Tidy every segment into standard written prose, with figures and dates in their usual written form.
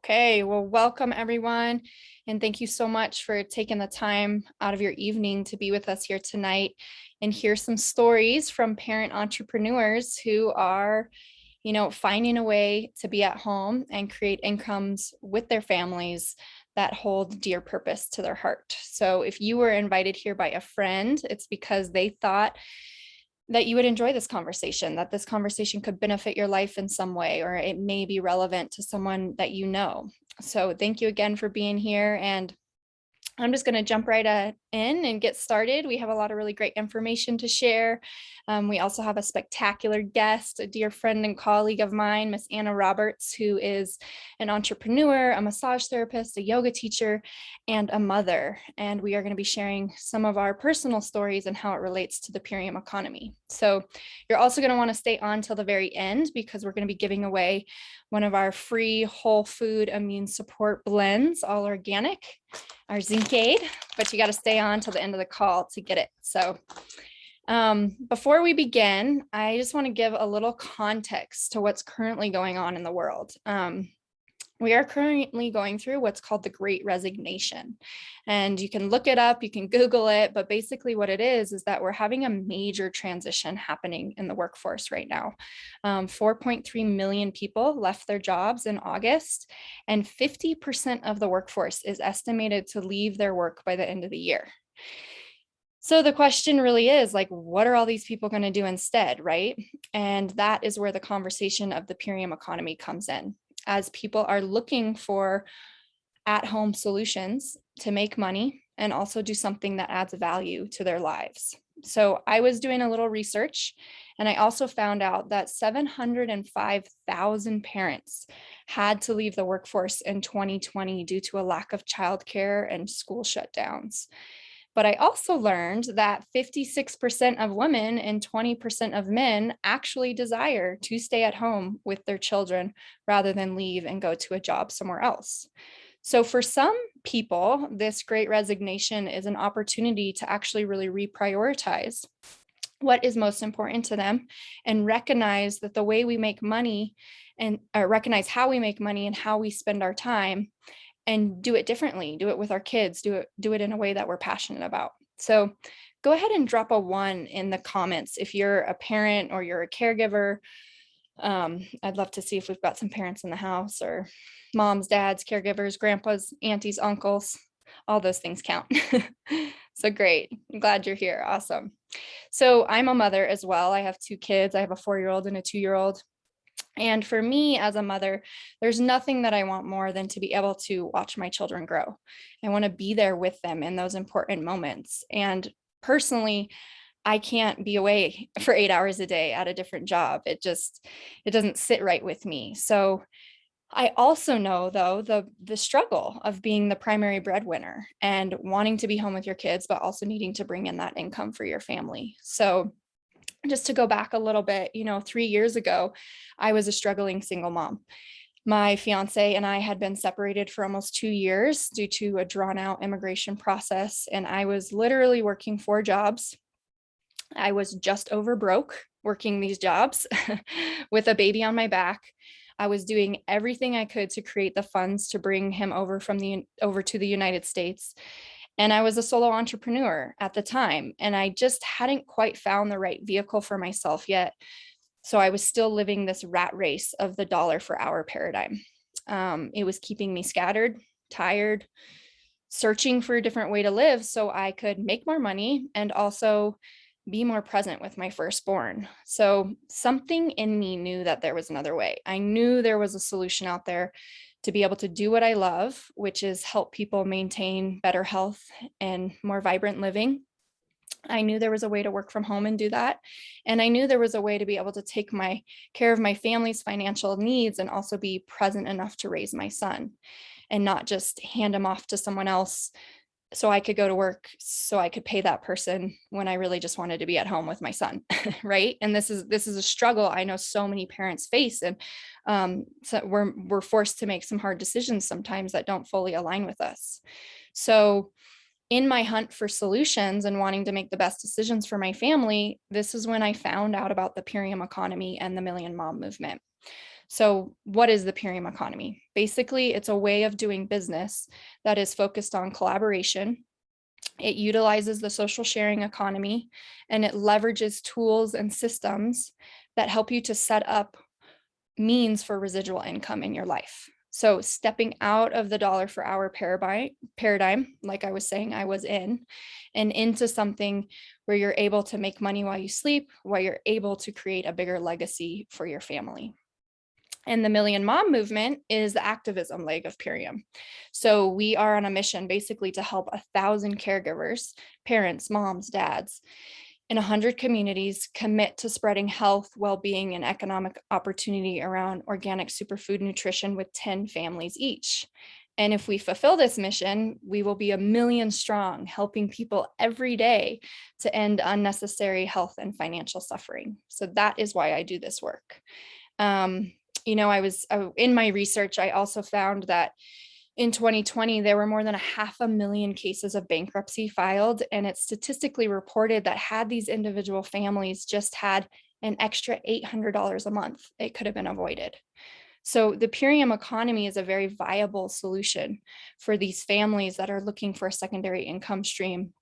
Okay, well, welcome everyone. And thank you so much for taking the time out of your evening to be with us here tonight and hear some stories from parent entrepreneurs who are, finding a way to be at home and create incomes with their families that hold dear purpose to their heart. So if you were invited here by a friend, it's because they thought that you would enjoy this conversation, that this conversation could benefit your life in some way, or it may be relevant to someone that you know. So thank you again for being here. And I'm just going to jump right in and get started. We have a lot of really great information to share. We also have a spectacular guest, a dear friend and colleague of mine, Miss Anna Roberts, who is an entrepreneur, a massage therapist, a yoga teacher, and a mother. And we are going to be sharing some of our personal stories and how it relates to the Purium economy. So you're also going to want to stay on till the very end because we're going to be giving away one of our free whole food immune support blends, all organic, our zinc aid, but you got to stay on till the end of the call to get it. So before we begin, I just want to give a little context to what's currently going on in the world. We are currently going through what's called the Great Resignation. And you can look it up, you can Google it, but basically what it is that we're having a major transition happening in the workforce right now. 4.3 million people left their jobs in August, and 50% of the workforce is estimated to leave their work by the end of the year. So the question really is like, what are all these people going to do instead, right? And that is where the conversation of the Purium economy comes in, as people are looking for at-home solutions to make money and also do something that adds value to their lives. So I was doing a little research, and I also found out that 705,000 parents had to leave the workforce in 2020 due to a lack of childcare and school shutdowns. But I also learned that 56% of women and 20% of men actually desire to stay at home with their children rather than leave and go to a job somewhere else. So for some people, this great resignation is an opportunity to actually really reprioritize what is most important to them and recognize that the way we make money and recognize how we make money and how we spend our time and do it differently, do it with our kids, do it in a way that we're passionate about. So go ahead and drop a 1 in the comments if you're a parent or you're a caregiver. I'd love to see if we've got some parents in the house, or moms, dads, caregivers, grandpas, aunties, uncles, all those things count. So great. I'm glad you're here. Awesome. So I'm a mother as well. I have 2 kids. I have a 4-year-old and a 2-year-old. And for me as a mother, there's nothing that I want more than to be able to watch my children grow. I want to be there with them in those important moments. And personally, I can't be away for 8 hours a day at a different job. It doesn't sit right with me. So I also know, though, the struggle of being the primary breadwinner and wanting to be home with your kids, but also needing to bring in that income for your family. So just to go back a little bit, 3 years ago, I was a struggling single mom. My fiance and I had been separated for almost 2 years due to a drawn out immigration process. And I was literally working 4 jobs. I was just over broke working these jobs with a baby on my back. I was doing everything I could to create the funds to bring him over to the United States. And I was a solo entrepreneur at the time, and I just hadn't quite found the right vehicle for myself yet. So I was still living this rat race of the dollar for hour paradigm. It was keeping me scattered, tired, searching for a different way to live so I could make more money and also be more present with my firstborn. So something in me knew that there was another way. I knew there was a solution out there to be able to do what I love, which is help people maintain better health and more vibrant living. I knew there was a way to work from home and do that. And I knew there was a way to be able to take care of my family's financial needs and also be present enough to raise my son and not just hand him off to someone else so I could go to work, so I could pay that person when I really just wanted to be at home with my son, right? And this is a struggle I know so many parents face, and so we're forced to make some hard decisions sometimes that don't fully align with us. So in my hunt for solutions and wanting to make the best decisions for my family, this is when I found out about the Purium economy and the Million Mom movement. So what is the Purium economy? Basically, it's a way of doing business that is focused on collaboration. It utilizes the social sharing economy, and it leverages tools and systems that help you to set up means for residual income in your life. So stepping out of the dollar for hour paradigm, like I was saying, I was in, and into something where you're able to make money while you sleep, while you're able to create a bigger legacy for your family. And the Million Mom movement is the activism leg of Purium. So we are on a mission basically to help 1,000 caregivers, parents, moms, dads, in 100 communities commit to spreading health, well-being, and economic opportunity around organic superfood nutrition with 10 families each. And if we fulfill this mission, we will be 1 million strong, helping people every day to end unnecessary health and financial suffering. So that is why I do this work. In my research, I also found that in 2020, there were more than 500,000 cases of bankruptcy filed, and it's statistically reported that had these individual families just had an extra $800 a month, it could have been avoided. So the Purium economy is a very viable solution for these families that are looking for a secondary income stream,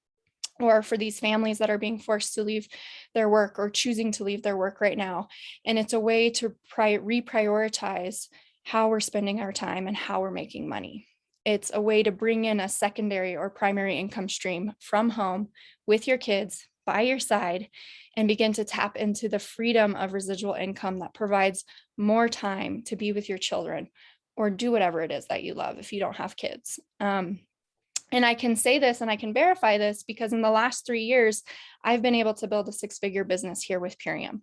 or for these families that are being forced to leave their work or choosing to leave their work right now. And it's a way to reprioritize how we're spending our time and how we're making money. It's a way to bring in a secondary or primary income stream from home with your kids by your side and begin to tap into the freedom of residual income that provides more time to be with your children or do whatever it is that you love if you don't have kids. And I can say this and I can verify this because in the last 3 years, I've been able to build a 6-figure business here with Purium.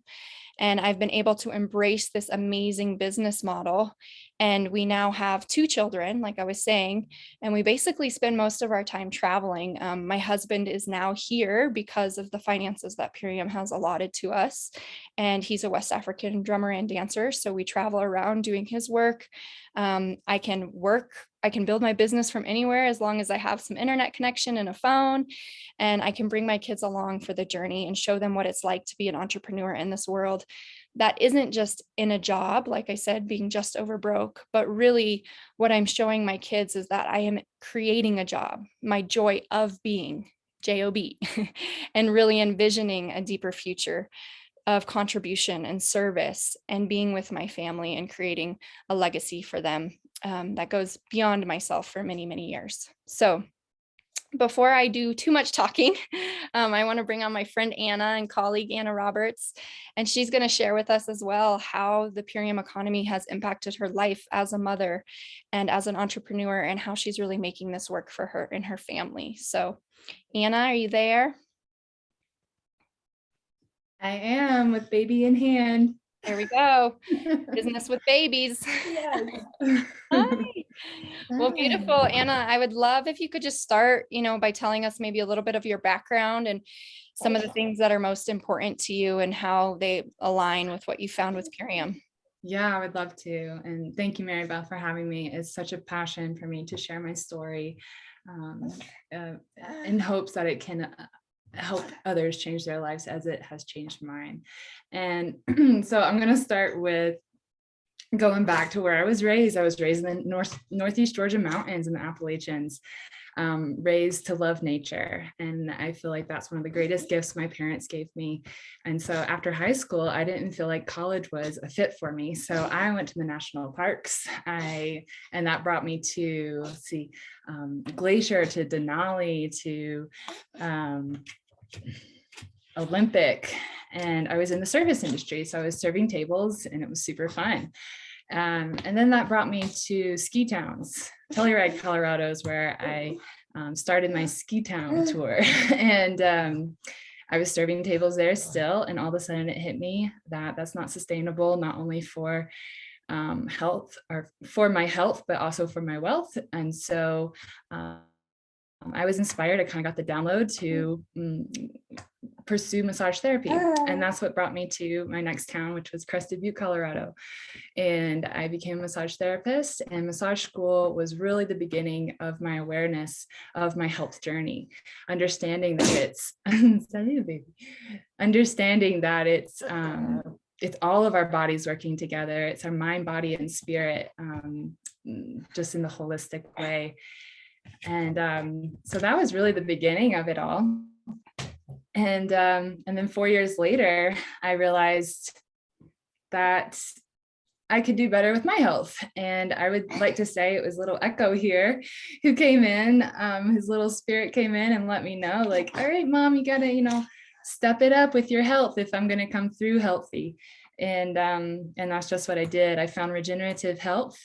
And I've been able to embrace this amazing business model. And we now have 2 children, like I was saying, and we basically spend most of our time traveling. My husband is now here because of the finances that Purium has allotted to us. And he's a West African drummer and dancer. So we travel around doing his work. I can build my business from anywhere as long as I have some internet connection and a phone, and I can bring my kids along for the journey and show them what it's like to be an entrepreneur in this world that isn't just in a job, like I said, being just over broke, but really what I'm showing my kids is that I am creating a job, my joy of being, J-O-B, and really envisioning a deeper future of contribution and service and being with my family and creating a legacy for them that goes beyond myself for many, many years. So before I do too much talking, I want to bring on my friend Anna and colleague Anna Roberts, and she's going to share with us as well how the Purium economy has impacted her life as a mother and as an entrepreneur and how she's really making this work for her and her family. So Anna, are you there? I am, with baby in hand. There we go. Business with babies. Yes. Hi. Well, beautiful. Hi. Anna, I would love if you could just start, by telling us maybe a little bit of your background and some of the things that are most important to you and how they align with what you found with Purium. Yeah, I would love to. And thank you, Mary Beth, for having me. It's such a passion for me to share my story in hopes that it can help others change their lives as it has changed mine. And so I'm going to start with going back to where I was raised. I was raised in the Northeast Georgia mountains in the Appalachians, raised to love nature. And I feel like that's one of the greatest gifts my parents gave me. And so after high school, I didn't feel like college was a fit for me. So I went to the national parks. And that brought me to Glacier, to Denali, to Olympic, and I was in the service industry. So I was serving tables and it was super fun. And then that brought me to ski towns. Telluride, Colorado is where I started my ski town tour. And I was serving tables there still. And all of a sudden it hit me that that's not sustainable, not only for health or for my health, but also for my wealth. And so I was inspired. I kind of got the download to pursue massage therapy. And that's what brought me to my next town, which was Crested Butte, Colorado. And I became a massage therapist, and massage school was really the beginning of my awareness of my health journey, understanding that it's it's all of our bodies working together. It's our mind, body, and spirit, just in the holistic way. And so that was really the beginning of it all. And then 4 years later, I realized that I could do better with my health. And I would like to say it was little Echo here who came in, his little spirit came in and let me know, like, all right, Mom, you gotta, step it up with your health if I'm gonna come through healthy. And that's just what I did. I found regenerative health,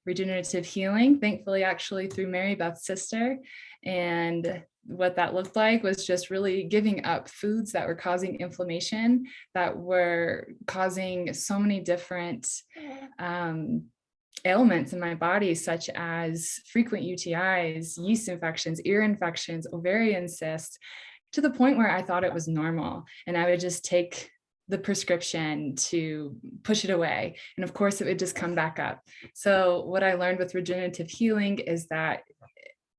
regenerative healing, thankfully, actually through Mary Beth's sister. And what that looked like was just really giving up foods that were causing inflammation, that were causing so many different ailments in my body, such as frequent UTIs, yeast infections, ear infections, ovarian cysts, to the point where I thought it was normal. And I would just take the prescription to push it away. And of course, it would just come back up. So what I learned with regenerative healing is that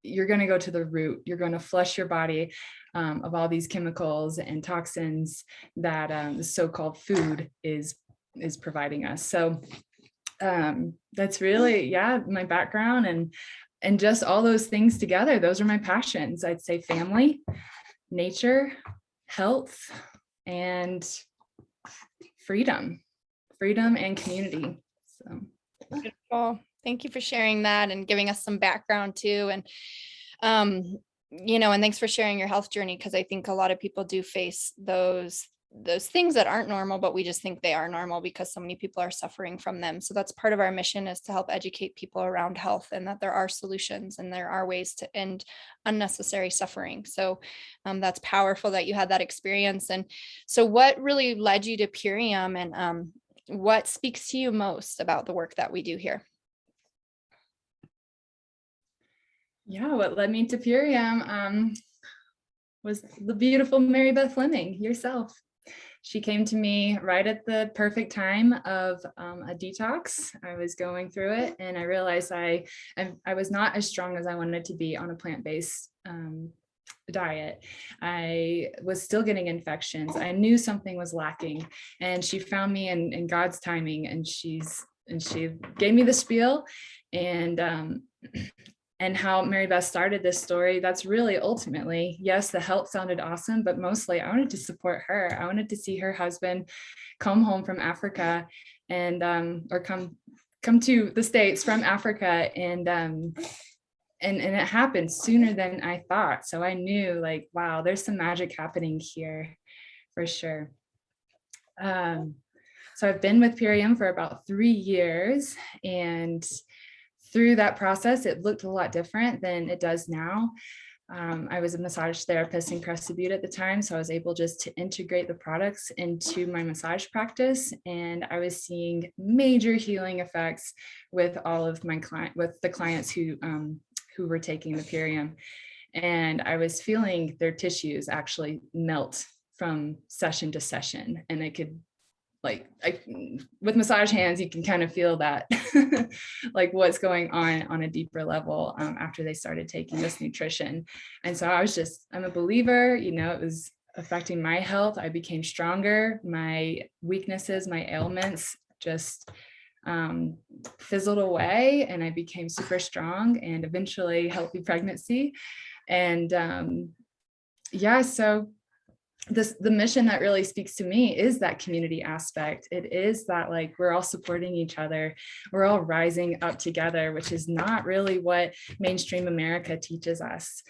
you're going to go to the root. You're going to flush your body of all these chemicals and toxins that the so-called food is providing us. So that's really, my background, and just all those things together. Those are my passions. I'd say family, nature, health, and freedom and community. So Beautiful. Thank you for sharing that and giving us some background too. And, and thanks for sharing your health journey, because I think a lot of people do face those things that aren't normal, but we just think they are normal because so many people are suffering from them. So that's part of our mission, is to help educate people around health, and that there are solutions and there are ways to end unnecessary suffering. So that's powerful that you had that experience. And so what really led you to Purium, and what speaks to you most about the work that we do here? Yeah, what led me to Purium was the beautiful Mary Beth Flemming, yourself. She came to me right at the perfect time of a detox. I was going through it, and I realized I was not as strong as I wanted to be on a plant-based diet. I was still getting infections. I knew something was lacking, and she found me in God's timing, and she gave me the spiel, and how Mary Beth started this story. That's really ultimately, yes, the health sounded awesome, but mostly I wanted to support her. I wanted to see her husband come home from Africa and or come to the States from Africa, and it happened sooner than I thought. So I knew, like, wow, there's some magic happening here for sure. So I've been with Purium for about 3 years, and through that process, it looked a lot different than it does now. I was a massage therapist in Crested Butte at the time, so I was able just to integrate the products into my massage practice, and I was seeing major healing effects with all of my the clients who were taking the Purium, and I was feeling their tissues actually melt from session to session, and I could, with massage hands, you can kind of feel that, like what's going on a deeper level after they started taking this nutrition. And so I'm a believer, it was affecting my health. I became stronger. My weaknesses, my ailments just fizzled away, and I became super strong, and eventually healthy pregnancy. And so the mission that really speaks to me is that community aspect. It is that, like, we're all supporting each other. We're all rising up together, which is not really what mainstream America teaches us.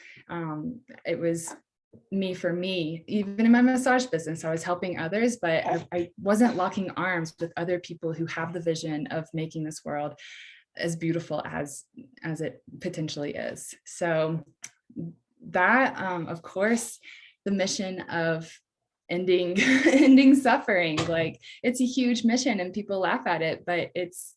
It was me for me. Even in my massage business, I was helping others, but I wasn't locking arms with other people who have the vision of making this world as beautiful as it potentially is. So that, of course, the mission of ending suffering, like, it's a huge mission and people laugh at it, but it's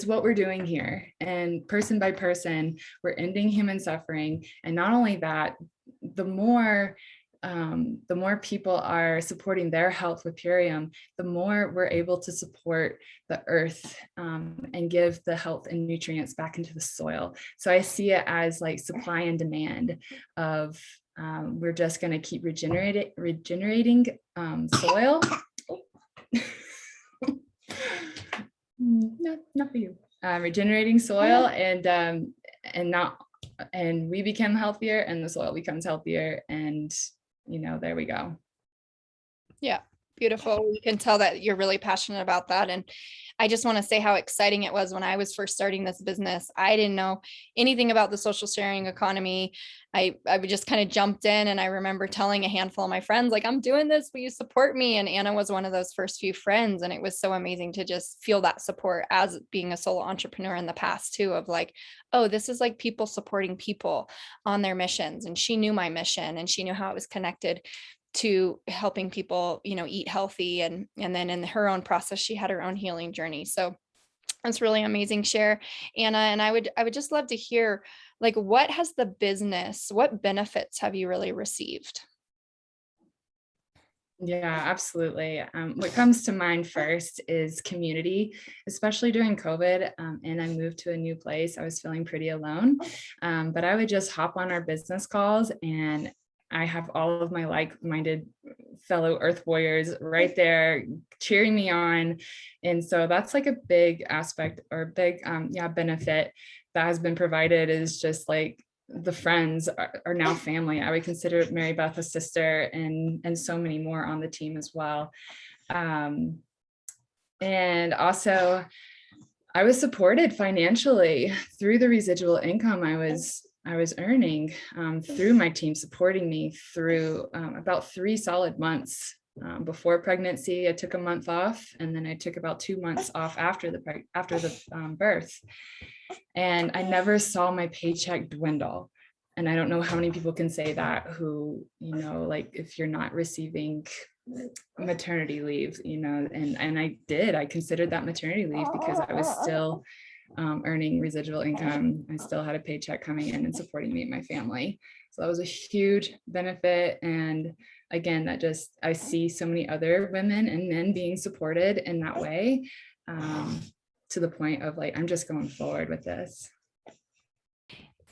what we're doing here, and person by person, we're ending human suffering. And not only that, the more people are supporting their health with Purium, the more we're able to support the earth and give the health and nutrients back into the soil. So I see it as like supply and demand of we're just going to keep regenerating soil. No, not for you. Regenerating soil, and we become healthier, and the soil becomes healthier, and there we go. Yeah, beautiful. You can tell that you're really passionate about that. And I just want to say how exciting it was when I was first starting this business. I didn't know anything about the social sharing economy. I just kind of jumped in, and I remember telling a handful of my friends, like, I'm doing this, will you support me? And Anna was one of those first few friends. And it was so amazing to just feel that support as being a solo entrepreneur in the past too, of like, oh, this is like people supporting people on their missions. And she knew my mission, and she knew how it was connected to helping people, eat healthy. And then in her own process, she had her own healing journey. So that's really amazing share, Anna. And I would just love to hear, like, what benefits have you really received? Yeah, absolutely. What comes to mind first is community, especially during COVID. And I moved to a new place. I was feeling pretty alone, but I would just hop on our business calls, and I have all of my like-minded fellow Earth warriors right there cheering me on. And so that's like a big aspect, or big benefit that has been provided, is just like the friends are now family. I would consider Mary Beth a sister, and so many more on the team as well. And also, I was supported financially through the residual income I was earning, through my team supporting me through about 3 solid months. Before pregnancy, I took a month off, and then I took about 2 months off after the birth. And I never saw my paycheck dwindle. And I don't know how many people can say that, who, like, if you're not receiving maternity leave, and I considered that maternity leave, because I was still earning residual income. I still had a paycheck coming in and supporting me and my family. So that was a huge benefit. And again, I see so many other women and men being supported in that way, to the point of like, I'm just going forward with this.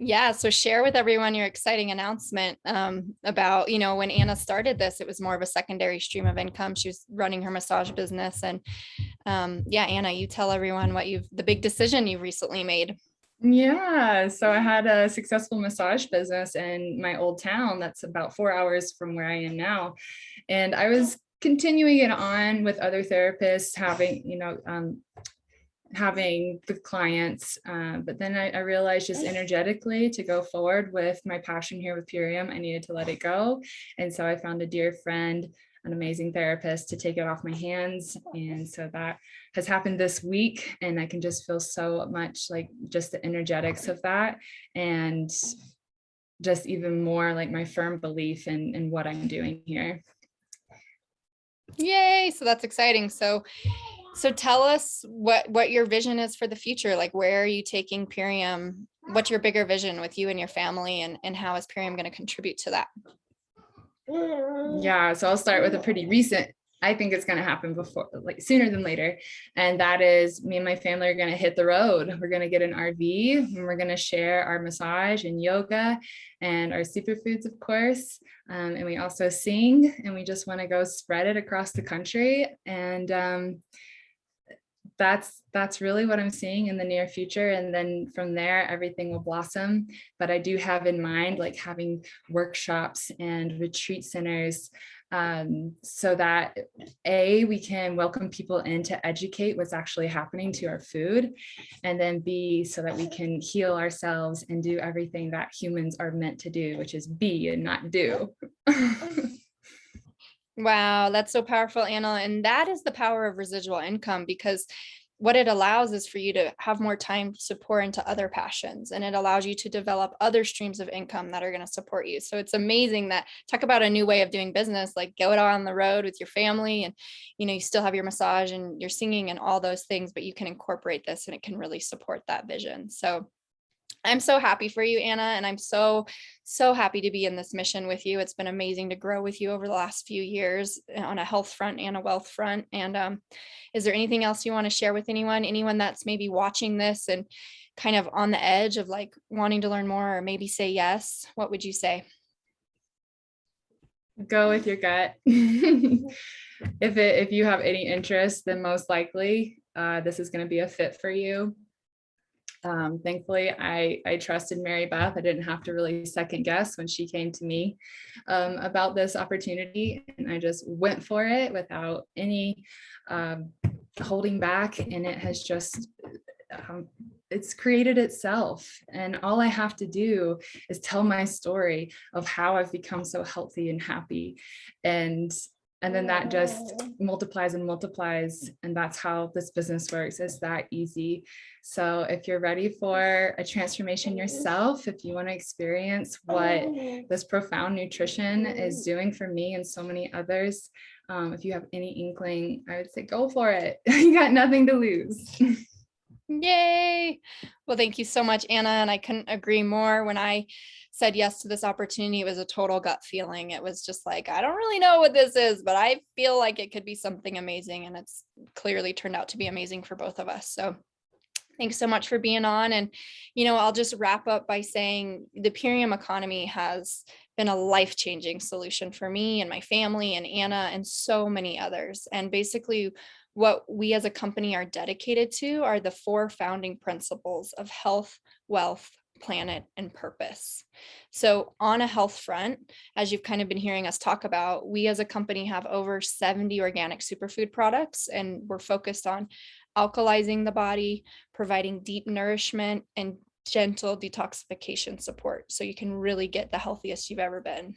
Yeah. So share with everyone your exciting announcement, about, when Anna started this, it was more of a secondary stream of income. She was running her massage business. And Anna, you tell everyone the big decision you recently made. Yeah, so I had a successful massage business in my old town that's about 4 hours from where I am now. And I was continuing it on with other therapists, having the clients. But then I realized, just energetically, to go forward with my passion here with Purium, I needed to let it go. And so I found a dear friend, an amazing therapist, to take it off my hands. And so that has happened this week. And I can just feel so much like just the energetics of that. And just even more like my firm belief in what I'm doing here. Yay. So that's exciting. So tell us what your vision is for the future. Like, where are you taking Purium? What's your bigger vision with you and your family, and how is Purium going to contribute to that? Yeah, so I'll start with a pretty recent. I think it's going to happen sooner than later. And that is, me and my family are going to hit the road. We're going to get an RV, and we're going to share our massage and yoga and our superfoods, of course. And we also sing, and we just want to go spread it across the country. And that's really what I'm seeing in the near future. And then from there, everything will blossom. But I do have in mind, like, having workshops and retreat centers, so that we can welcome people in to educate what's actually happening to our food, and then B, so that we can heal ourselves and do everything that humans are meant to do, which is be and not do. Wow, that's so powerful, Anna. And that is the power of residual income, because what it allows is for you to have more time to pour into other passions, and it allows you to develop other streams of income that are going to support you. So it's amazing that, talk about a new way of doing business, like, go out on the road with your family, and you still have your massage and your singing and all those things, but you can incorporate this, and it can really support that vision. So I'm so happy for you, Anna, and I'm so, so happy to be in this mission with you. It's been amazing to grow with you over the last few years on a health front and a wealth front. And is there anything else you want to share with anyone that's maybe watching this and kind of on the edge of like wanting to learn more, or maybe say yes? What would you say? Go with your gut. If you have any interest, then most likely this is going to be a fit for you. Thankfully, I trusted Mary Beth. I didn't have to really second guess when she came to me about this opportunity, and I just went for it without any holding back. And it has just it's created itself. And all I have to do is tell my story of how I've become so healthy and happy. And then that just multiplies and multiplies. And that's how this business works. It's that easy. So if you're ready for a transformation yourself, if you want to experience what this profound nutrition is doing for me and so many others, if you have any inkling, I would say go for it. You got nothing to lose. Yay. Well, thank you so much, Anna. And I couldn't agree more. When I said yes to this opportunity, it was a total gut feeling. It was just like, I don't really know what this is, but I feel like it could be something amazing. And it's clearly turned out to be amazing for both of us. So thanks so much for being on. And, I'll just wrap up by saying the Purium Economy has been a life-changing solution for me and my family and Anna and so many others. And basically, what we as a company are dedicated to are the 4 founding principles of health, wealth, planet, and purpose. So on a health front, as you've kind of been hearing us talk about, we as a company have over 70 organic superfood products, and we're focused on alkalizing the body, providing deep nourishment, and gentle detoxification support so you can really get the healthiest you've ever been.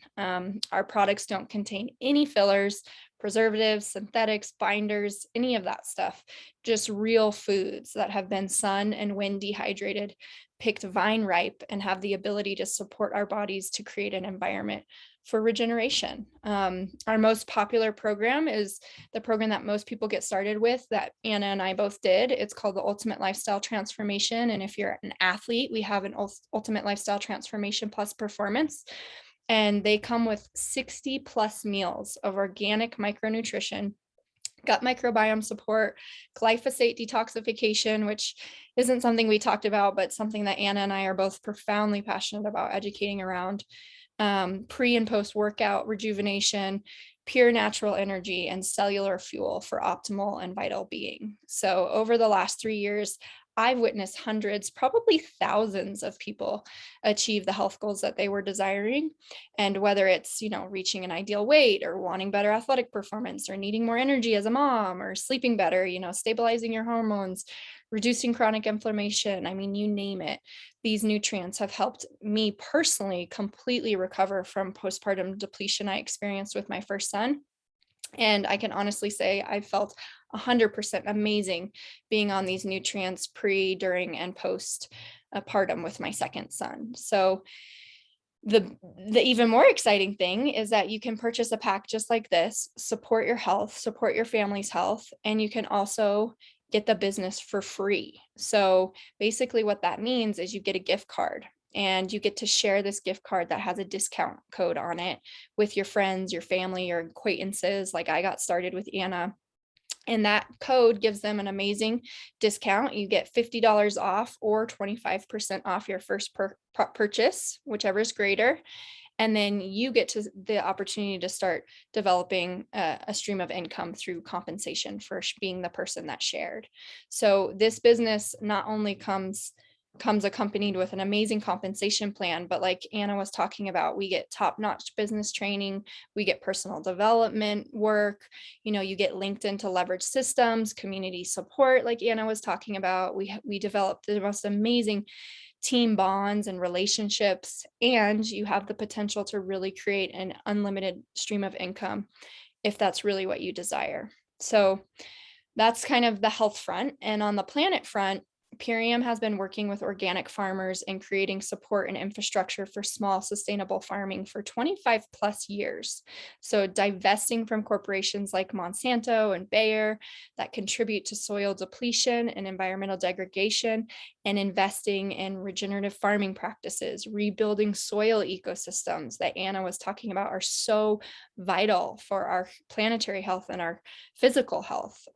Our products don't contain any fillers, preservatives, synthetics, binders, any of that stuff. Just real foods that have been sun and wind dehydrated, picked vine ripe, and have the ability to support our bodies to create an environment for regeneration. Our most popular program is the program that most people get started with that Anna and I both did. It's called the Ultimate Lifestyle Transformation. And if you're an athlete, we have an Ultimate Lifestyle Transformation Plus Performance. And they come with 60 plus meals of organic micronutrition, gut microbiome support, glyphosate detoxification, which isn't something we talked about, but something that Anna and I are both profoundly passionate about educating around, pre and post workout rejuvenation, pure natural energy, and cellular fuel for optimal and vital being. So over the last 3 years, I've witnessed hundreds, probably thousands of people achieve the health goals that they were desiring. And whether it's, reaching an ideal weight or wanting better athletic performance or needing more energy as a mom or sleeping better, stabilizing your hormones, reducing chronic inflammation, I mean, you name it. These nutrients have helped me personally completely recover from postpartum depletion I experienced with my first son. And I can honestly say I felt 100% amazing being on these nutrients pre, during, and post partum with my second son. So the even more exciting thing is that you can purchase a pack just like this, support your health, support your family's health, and you can also get the business for free. So basically what that means is you get a gift card, and you get to share this gift card that has a discount code on it with your friends, your family, your acquaintances. Like I got started with Anna, and that code gives them an amazing discount. You get $50 off or 25% off your first purchase, whichever is greater. And then you get to the opportunity to start developing a stream of income through compensation for being the person that shared. So this business not only comes accompanied with an amazing compensation plan, but like Anna was talking about, we get top-notch business training, we get personal development work, you get linked into leverage systems, community support, like Anna was talking about. We developed the most amazing team bonds and relationships, and you have the potential to really create an unlimited stream of income if that's really what you desire. So that's kind of the health front. And on the planet front, Purium has been working with organic farmers and creating support and infrastructure for small sustainable farming for 25 plus years. So divesting from corporations like Monsanto and Bayer that contribute to soil depletion and environmental degradation, and investing in regenerative farming practices, rebuilding soil ecosystems that Anna was talking about are so vital for our planetary health and our physical health.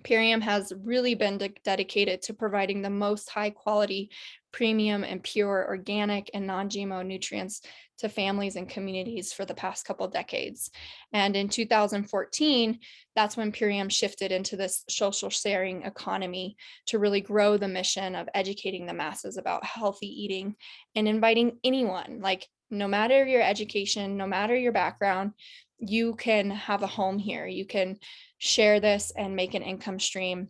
Purium has really been dedicated to providing the most high quality, premium, and pure organic and non-GMO nutrients to families and communities for the past couple decades. And in 2014, that's when Purium shifted into this social sharing economy to really grow the mission of educating the masses about healthy eating and inviting anyone, like no matter your education, no matter your background, you can have a home here. You can share this and make an income stream,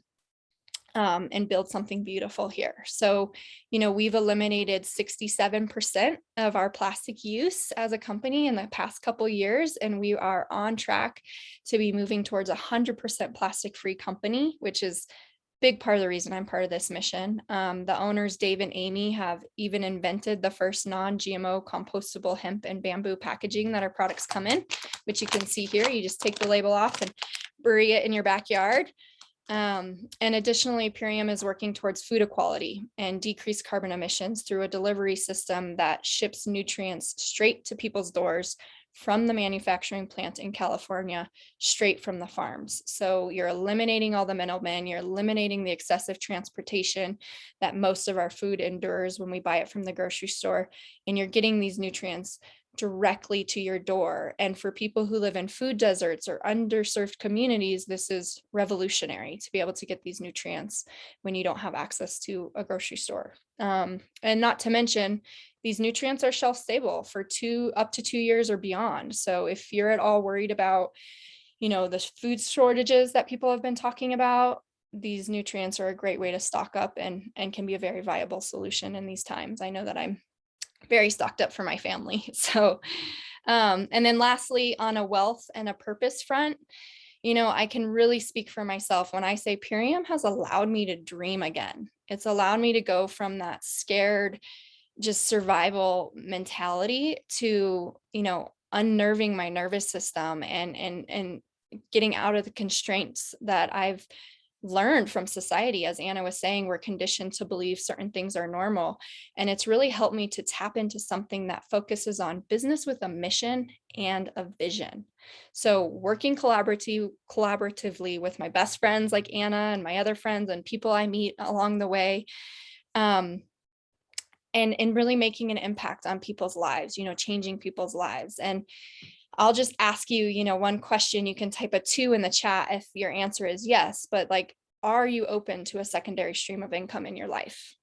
and build something beautiful here. So, we've eliminated 67% of our plastic use as a company in the past couple years, and we are on track to be moving towards 100% plastic-free company, which is big part of the reason I'm part of this mission. The owners, Dave and Amy, have even invented the first non-GMO compostable hemp and bamboo packaging that our products come in, which you can see here. You just take the label off and bury it in your backyard. And additionally, Purium is working towards food equality and decreased carbon emissions through a delivery system that ships nutrients straight to people's doors from the manufacturing plant in California, straight from the farms. So you're eliminating all the middlemen, you're eliminating the excessive transportation that most of our food endures when we buy it from the grocery store, and you're getting these nutrients directly to your door. And for people who live in food deserts or underserved communities, this is revolutionary to be able to get these nutrients when you don't have access to a grocery store. And not to mention, these nutrients are shelf stable for up to 2 years or beyond. So if you're at all worried about, the food shortages that people have been talking about, these nutrients are a great way to stock up and can be a very viable solution in these times. I know that I'm very stocked up for my family. So, and then lastly, on a wealth and a purpose front, I can really speak for myself when I say Purium has allowed me to dream again. It's allowed me to go from that scared, just survival mentality to, unnerving my nervous system and getting out of the constraints that I've learned from society. As Anna was saying, we're conditioned to believe certain things are normal. And it's really helped me to tap into something that focuses on business with a mission and a vision. So working collaboratively with my best friends like Anna and my other friends and people I meet along the way, and really making an impact on people's lives, changing people's lives. And I'll just ask you, one question. You can type a 2 in the chat if your answer is yes, but like, are you open to a secondary stream of income in your life?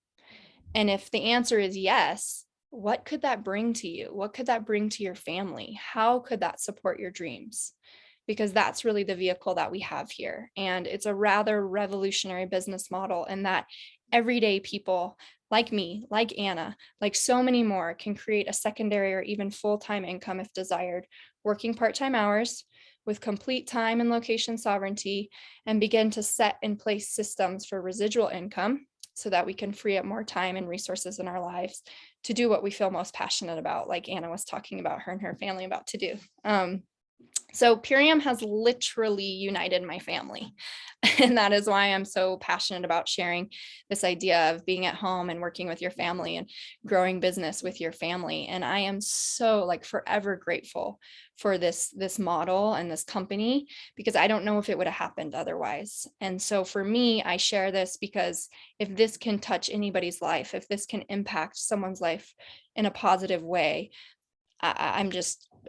And if the answer is yes, what could that bring to you? What could that bring to your family? How could that support your dreams? Because that's really the vehicle that we have here. And it's a rather revolutionary business model in that everyday people like me, like Anna, like so many more can create a secondary or even full-time income if desired, working part-time hours with complete time and location sovereignty, and begin to set in place systems for residual income so that we can free up more time and resources in our lives to do what we feel most passionate about, like Anna was talking about her and her family about to do. So Purium has literally united my family. And that is why I'm so passionate about sharing this idea of being at home and working with your family and growing business with your family. And I am so forever grateful for this model and this company, because I don't know if it would have happened otherwise. And so for me, I share this because if this can touch anybody's life, if this can impact someone's life in a positive way,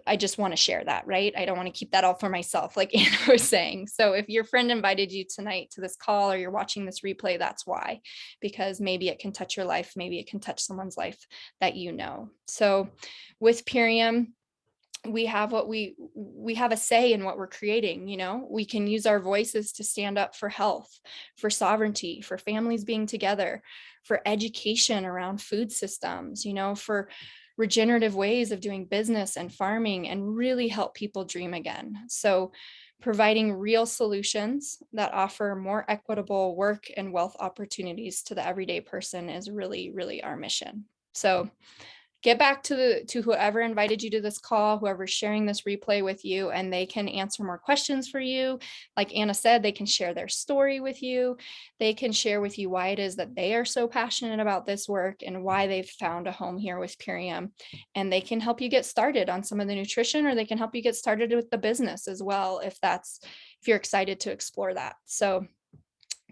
I just want to share that, right? I don't want to keep that all for myself, like Anna was saying. So if your friend invited you tonight to this call or you're watching this replay, that's why, because maybe it can touch your life. Maybe it can touch someone's life that you know. So with Purium, we have we have a say in what we're creating. We can use our voices to stand up for health, for sovereignty, for families being together, for education around food systems, for regenerative ways of doing business and farming, and really help people dream again. So providing real solutions that offer more equitable work and wealth opportunities to the everyday person is really, really our mission. So get back to whoever invited you to this call, whoever's sharing this replay with you, and they can answer more questions for you. Like Anna said, they can share their story with you. They can share with you why it is that they are so passionate about this work and why they've found a home here with Purium. And they can help you get started on some of the nutrition, or they can help you get started with the business as well, if you're excited to explore that. So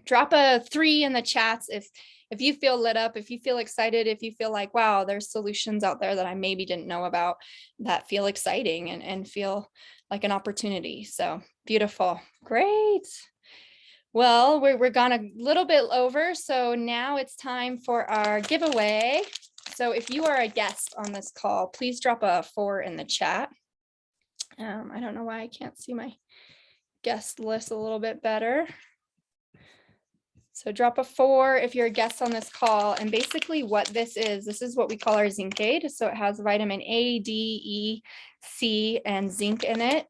drop a 3 in the chats if you feel lit up, if you feel excited, if you feel like, wow, there's solutions out there that I maybe didn't know about that feel exciting and feel like an opportunity. So beautiful. Great. Well, we're gone a little bit over, so now it's time for our giveaway. So if you are a guest on this call, please drop a 4 in the chat. I don't know why I can't see my guest list a little bit better. So drop a 4 if you're a guest on this call. And basically what this is what we call our zinc aid. So it has vitamin A, D, E, C, and zinc in it.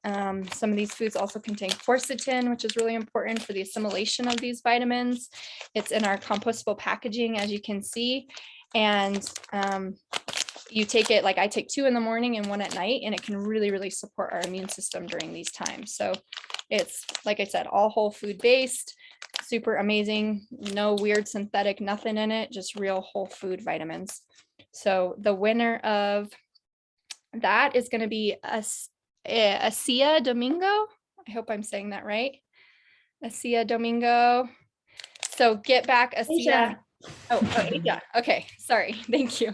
Some of these foods also contain quercetin, which is really important for the assimilation of these vitamins. It's in our compostable packaging, as you can see. And you take it, like I take 2 in the morning and 1 at night, and it can really, really support our immune system during these times. So it's, like I said, all whole food based, super amazing, no weird synthetic, nothing in it, just real whole food vitamins. So the winner of that is going to be Asia Domingo. I hope I'm saying that right. Asia Domingo. So get back Asia. Oh, Asia. Okay, sorry. Thank you.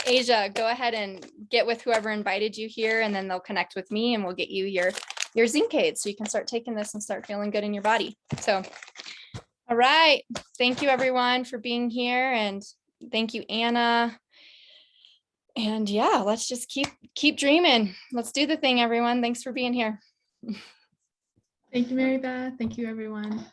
Asia, go ahead and get with whoever invited you here, and then they'll connect with me and we'll get you your zinc aid so you can start taking this and start feeling good in your body. So, all right. Thank you everyone for being here, and thank you, Anna. And yeah, let's just keep dreaming. Let's do the thing, everyone. Thanks for being here. Thank you, Mary Beth. Thank you, everyone.